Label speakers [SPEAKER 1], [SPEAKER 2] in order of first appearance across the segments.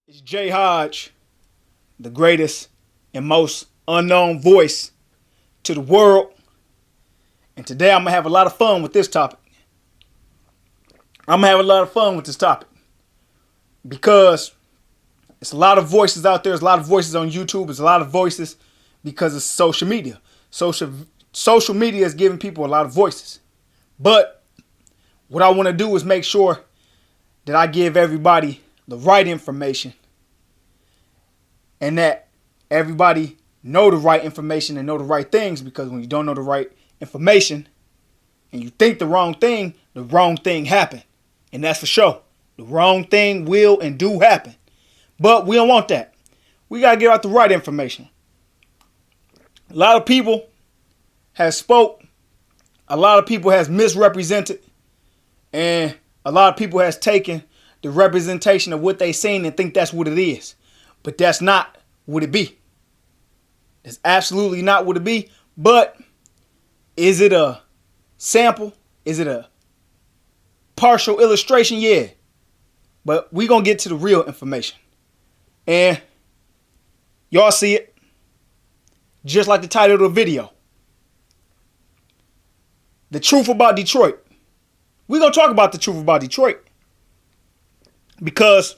[SPEAKER 1] It's J. Hodge, the greatest and most unknown voice to the world. And today I'm going to have a lot of fun with this topic. I'm going to have a lot of fun with this topic because it's a lot of voices out there. There's a lot of voices on YouTube. There's a lot of voices because of social media. Social media is giving people a lot of voices. But what I want to do is make sure that I give everybody the right information and that everybody know the right information and know the right things, because when you don't know the right information and you think the wrong thing happen. And that's for sure. The wrong thing will and do happen. But we don't want that. We got to get out the right information. A lot of people have spoke. A lot of people has misrepresented. And a lot of people has taken the representation of what they seen and think that's what it is. But that's not what it be. It's absolutely not what it be. But is it a sample? Is it a partial illustration? Yeah. But we going to get to the real information. And y'all see it. Just like the title of the video. The truth about Detroit. We're going to talk about the truth about Detroit. Because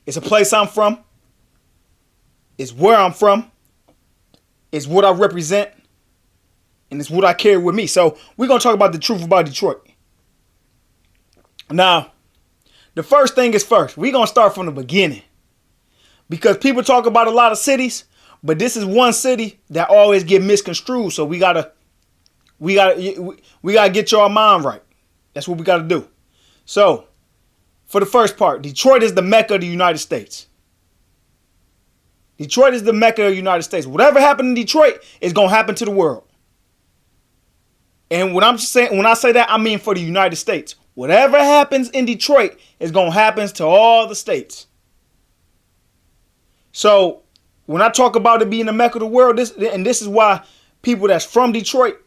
[SPEAKER 1] it's a place I'm from. It's where I'm from. It's what I represent. And it's what I carry with me. So we're going to talk about the truth about Detroit. Now, the first thing is first. We're going to start from the beginning. Because people talk about a lot of cities. But this is one city that always get misconstrued. So we gotta get your mind right. That's what we gotta do. So, for the first part, Detroit is the Mecca of the United States. Detroit is the Mecca of the United States. Whatever happened in Detroit is gonna happen to the world. And when I say that, I mean for the United States. Whatever happens in Detroit is gonna happen to all the states. So, when I talk about it being the Mecca of the world, this is why people that's from Detroit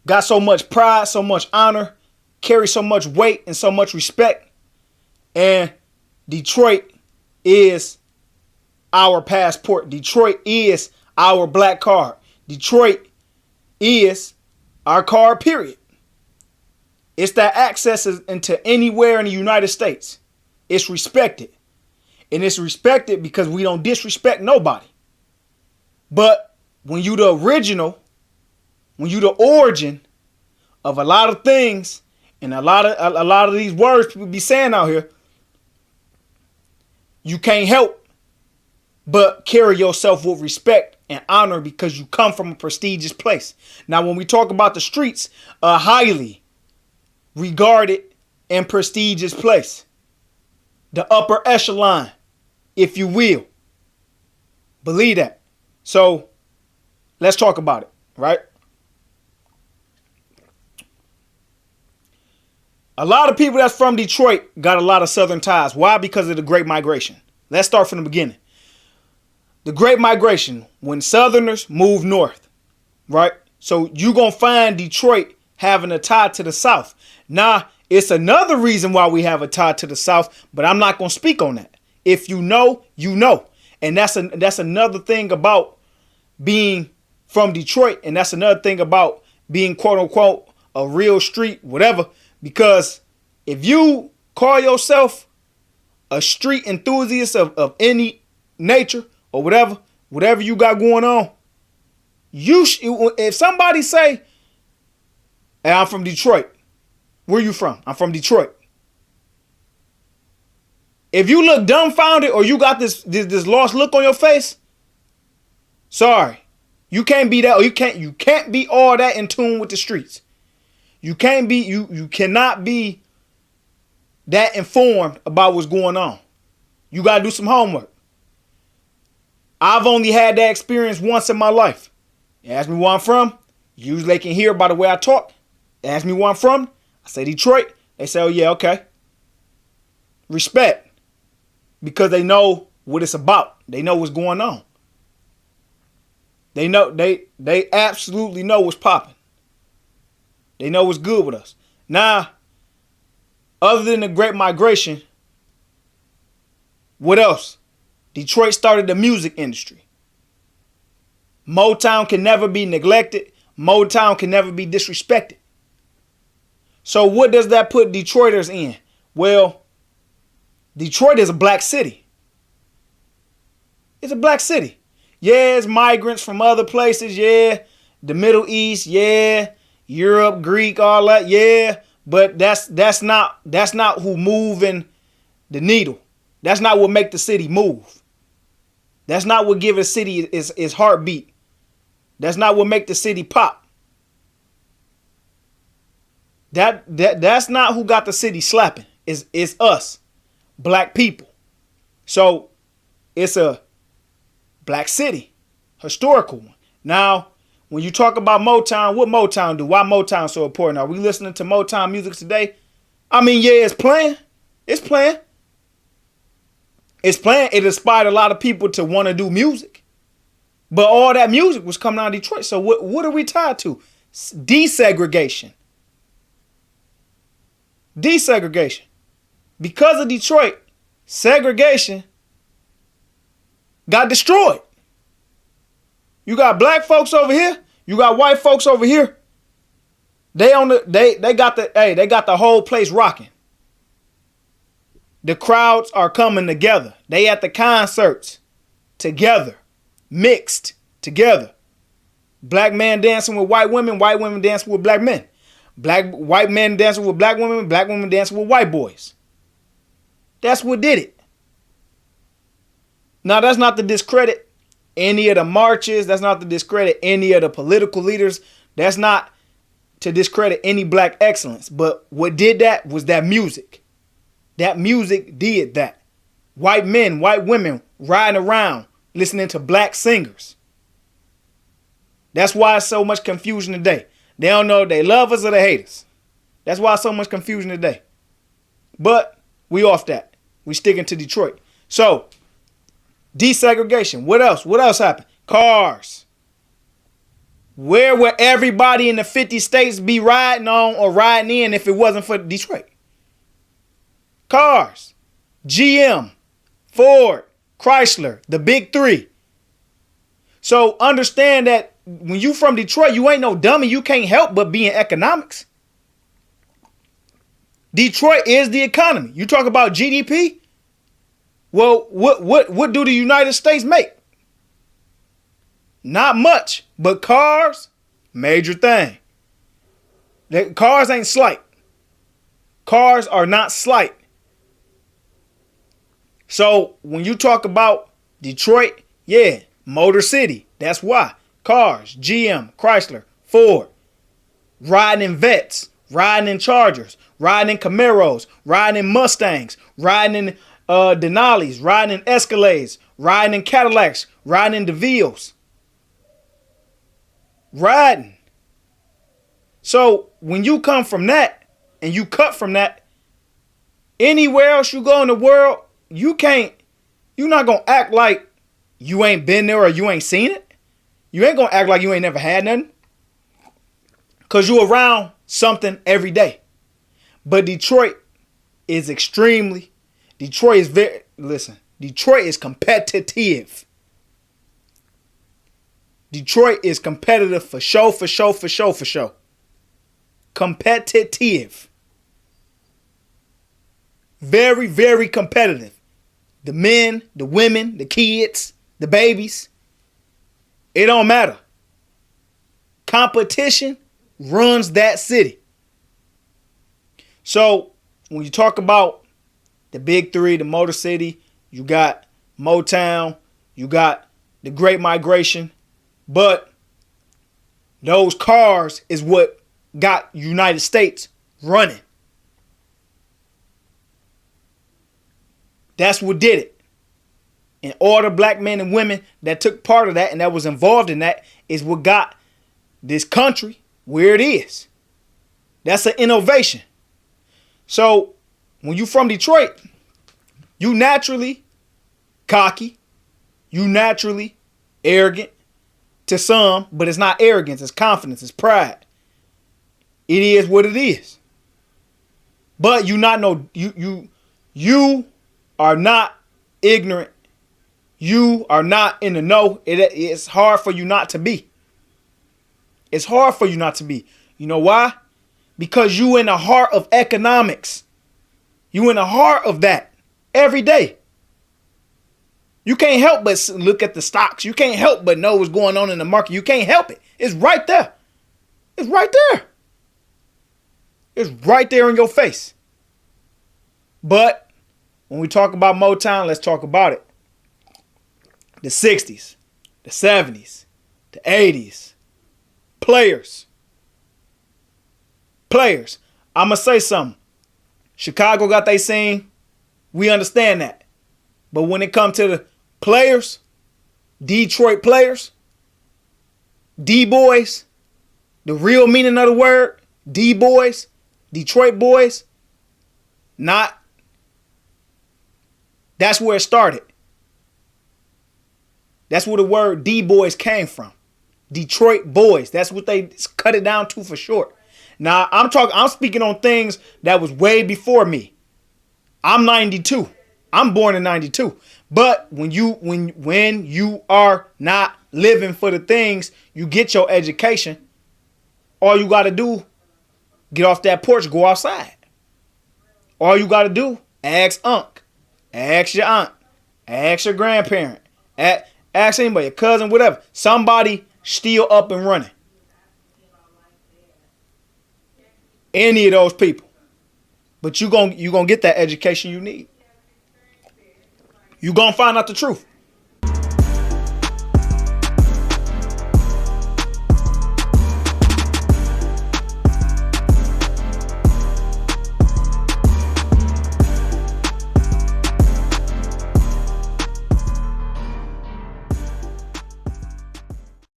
[SPEAKER 1] got so much pride, so much honor, carry so much weight and so much respect. And Detroit is our passport. Detroit is our black card. Detroit is our card, period. It's that access into anywhere in the United States. It's respected. And it's respected because we don't disrespect nobody. But when you the original, when you the origin of a lot of things and a lot of these words people be saying out here, you can't help but carry yourself with respect and honor because you come from a prestigious place. Now, when we talk about the streets, a highly regarded and prestigious place. The upper echelon, if you will. Believe that. So, let's talk about it, right? A lot of people that's from Detroit got a lot of Southern ties. Why? Because of the Great Migration. Let's start from the beginning. The Great Migration, when Southerners moved north, right? So, you're going to find Detroit having a tie to the South. Now, it's another reason why we have a tie to the South, but I'm not going to speak on that. If you know, you know. And that's another thing about being from Detroit. And that's another thing about being, quote unquote, a real street, whatever. Because if you call yourself a street enthusiast of any nature or whatever you got going on, if somebody say, hey, I'm from Detroit. Where you from? I'm from Detroit. If you look dumbfounded or you got this lost look on your face, sorry. You can't be that, or you can't be all that in tune with the streets. You cannot be that informed about what's going on. You gotta do some homework. I've only had that experience once in my life. You ask me where I'm from, usually they can hear by the way I talk. They ask me where I'm from, I say Detroit. They say, oh yeah, okay. Respect. Because they know what it's about. They know what's going on. They know they absolutely know what's popping. They know what's good with us. Now, other than the Great Migration, What else? Detroit started the music industry. Motown can never be neglected. Motown can never be disrespected. So what does that put Detroiters in? Well, Detroit is a black city. It's a black city. Yeah, it's migrants from other places. Yeah, the Middle East. Yeah, Europe, Greek, all that. Yeah, but that's not who moving the needle. That's not what make the city move. That's not what give a city its heartbeat. That's not what make the city pop. That's not who got the city slapping. It's us, black people. So it's a black city, historical one. Now, when you talk about Motown, what Motown do? Why Motown so important? Are we listening to Motown music today? I mean, yeah, it's playing. It's playing. It's playing. It inspired a lot of people to want to do music. But all that music was coming out of Detroit. So what are we tied to? Desegregation. Desegregation. Because of Detroit, segregation got destroyed. You got black folks over here. You got white folks over here. They got the whole place rocking. The crowds are coming together. They at the concerts together, mixed together. Black man dancing with white women dancing with black men. White men dancing with black women dancing with white boys. That's what did it. Now, that's not to discredit any of the marches. That's not to discredit any of the political leaders. That's not to discredit any black excellence. But what did that was that music. That music did that. White men, white women riding around listening to black singers. That's why it's so much confusion today. They don't know if they love us or they hate us. That's why so much confusion today. But we off that. We sticking to Detroit. So, desegregation. What else? What else happened? Cars. Where would everybody in the 50 states be riding on or riding in if it wasn't for Detroit? Cars. GM, Ford, Chrysler, the big three. So understand that when you from Detroit, you ain't no dummy. You can't help but be in economics. Detroit is the economy. You talk about GDP. Well, what do the United States make? Not much, but cars, major thing. Cars ain't slight. Cars are not slight. So when you talk about Detroit, yeah, Motor City. That's why. Cars, GM, Chrysler, Ford. Riding in Vets, riding in Chargers, riding in Camaros, riding in Mustangs, riding in Denali's, riding in Escalades, riding in Cadillacs, riding in DeVille's. Riding. So when you come from that and you cut from that, anywhere else you go in the world, you're not going to act like you ain't been there or you ain't seen it. You ain't going to act like you ain't never had nothing. Because you around something every day. But Detroit is Detroit is competitive. Detroit is competitive for show. Competitive. Very, very competitive. The men, the women, the kids, the babies. It don't matter. Competition runs that city. So when you talk about the big three, the Motor City, you got Motown, you got the Great Migration, but those cars is what got United States running. That's what did it. And all the black men and women that took part of that and that was involved in that is what got this country where it is. That's an innovation. So when you from Detroit, you naturally cocky, you naturally arrogant to some, but it's not arrogance, it's confidence, it's pride. It is what it is. But you are not ignorant, you are not in the know, it's hard for you not to be. It's hard for you not to be. You know why? Because you in the heart of economics. You in the heart of that every day. You can't help but look at the stocks. You can't help but know what's going on in the market. You can't help it. It's right there. It's right there. It's right there in your face. But when we talk about Motown, let's talk about it. The 60s, the 70s, the 80s. Players. I'm going to say something. Chicago got their scene. We understand that. But when it comes to the players, Detroit players, D-boys, the real meaning of the word, D-boys, Detroit boys, that's where it started. That's where the word D-boys came from. Detroit boys. That's what they cut it down to for short. Now, I'm speaking on things that was way before me. I'm 92. I'm born in 92. But when you are not living for the things, you get your education. All you got to do, get off that porch, go outside. All you got to do, ask unc, ask your aunt, ask your grandparent, ask anybody, your cousin, whatever. Somebody still up and running. Any of those people. But you gonna get that education you need. You gonna find out the truth.